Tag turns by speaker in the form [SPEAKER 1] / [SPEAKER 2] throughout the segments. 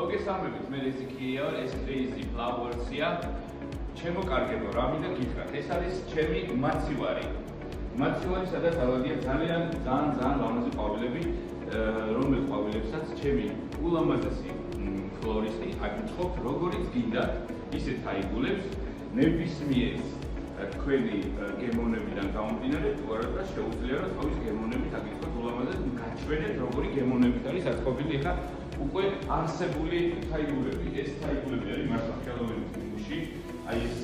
[SPEAKER 1] მოგესალმებით, მე რეზიკია ვარ, ეს Crazy Flowers-ია. ჩემო კარგებო, რა მინდა გითხრათ, ეს არის ჩემი მაცივარი. მაცივარი, სადაც ავადია ძალიან ლამაზი ყვავილები, რომელ ყვავილებსაც ჩემი ულამაზესი ფლორისტი აკითხავთ, როგორიც გინდათ, ისეთ აიგულებს, ნებისმიერ თქვენი გემოვნებიდან გამომდინარე, უარადად შეუძლია რომ თავის გემოვნებით აკითხოთ ულამაზეს გაჩვენეთ, როგორი გემოვნებით არის აწყობილი ხა უკვე არსებული თაიგულები. ეს თაიგულები არის მართლა ხელოვანის ნიმუში, აი ეს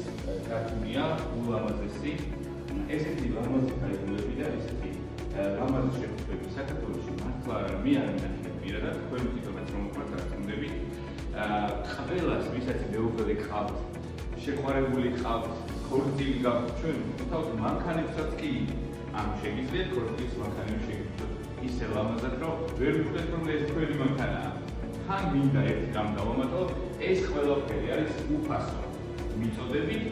[SPEAKER 1] გათუნია ულამაზესი. ესეთი ლამაზი თაიგულები და ესეთი ლამაზი შეფუთვები საქართველოში მართლა მე არ მინახე პირადად, თქვენ თვითონაც რომ გქონდებით. ყველას ვისაც მეუღლე გყავთ, შეყვარებული გყავთ, ქორწილი გაქვთ, ჩვენ თავთ მანქანებსაც კი ამ შეგიძლიათ ქორწილის მანქანები შეგიძლიათ ისე ლამაზად რომ ვერ ვხვდეთ რომ ეს თქვენი მანქანაა. თან მინდა ერთი რამ დავამატო, ეს ყველაფერი არის უფასო მიწოდებით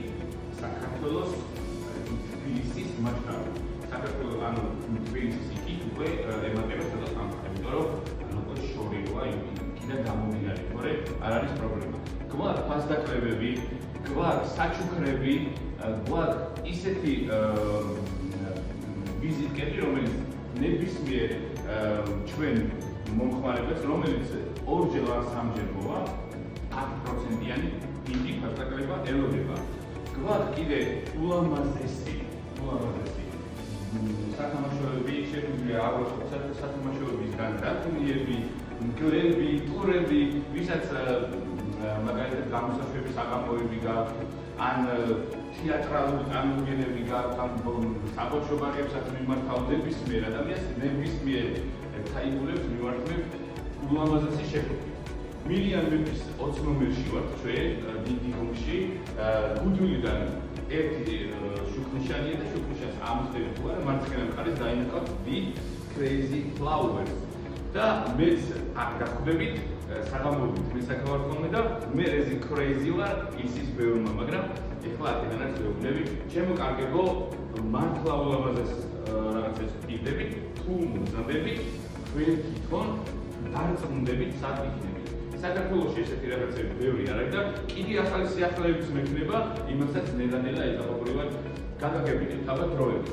[SPEAKER 1] საქართველოს თბილისის მასშტაბით. საქართველოს ანუ თბილისის იქით უკვე ემატება სადაც ამხარ, იმიტომ რომ უკვე შორიოა იქიდან გამომდინარე, თორე არ არის პრობლემა. გვაქვს ფასდაკლებები, გვაქვს საჩუქრები, გვაქვს ისეთი ვიზიტკები, რომელიც ნებისმიერ ჩვენ მომხმარებელს, რომელიც ორჯერ ან სამჯერ მოვა, 10%-იანი დიდი ფასდაკლება ელოდება. გვაქვს კიდე ულამაზესი სათამაშოები, შეგვიძლია აღვნიშნოთ სათამაშოებისგან დათუნიები, მგლები, ტურები, ვისაც მაგალითად გამოსაშვები საღამოები გაქვთ, ან თეატრალური წარმოდგენები გაქვთ, ან საბავშვო ბაღებსაც მიმართავ ნებისმიერ ადამიანს, ნებისმიერ თაიგულებს მიმართებ ულამაზესი შეფუთვით. მილიან მეფის 20 ნომერში ვართ ჩვენ დიდი გუნდში, გუდულიდან ერთი შუქნიშანია და შუქნიშანს ამოსდები თუ არა, მარცხენა მხარეს დაინახავთ Big Crazy Flowers. და მეც აქ გახდებით საღამოობით მე საქავარდქონე და მე Crazy Crazy ვარ, ისის ბევრმა, მაგრამ ეხლა აქედანაც ვეუბნები, ჩემო კარგებო, მართლა ულამაზეს რაღაცას ვтикდებით, თუ მოგზადებით, თქვენ თვითონ დარწმუნდებით, სად იქნებით. საქართველოში ესეთი რაღაცები ბევრი არ არის და კიდე ახალი სიახლეებიც მექნება, იმასაც ნელა-ნელა ეტაპობრივად გადაგებინებთ, ალბათ დროებით.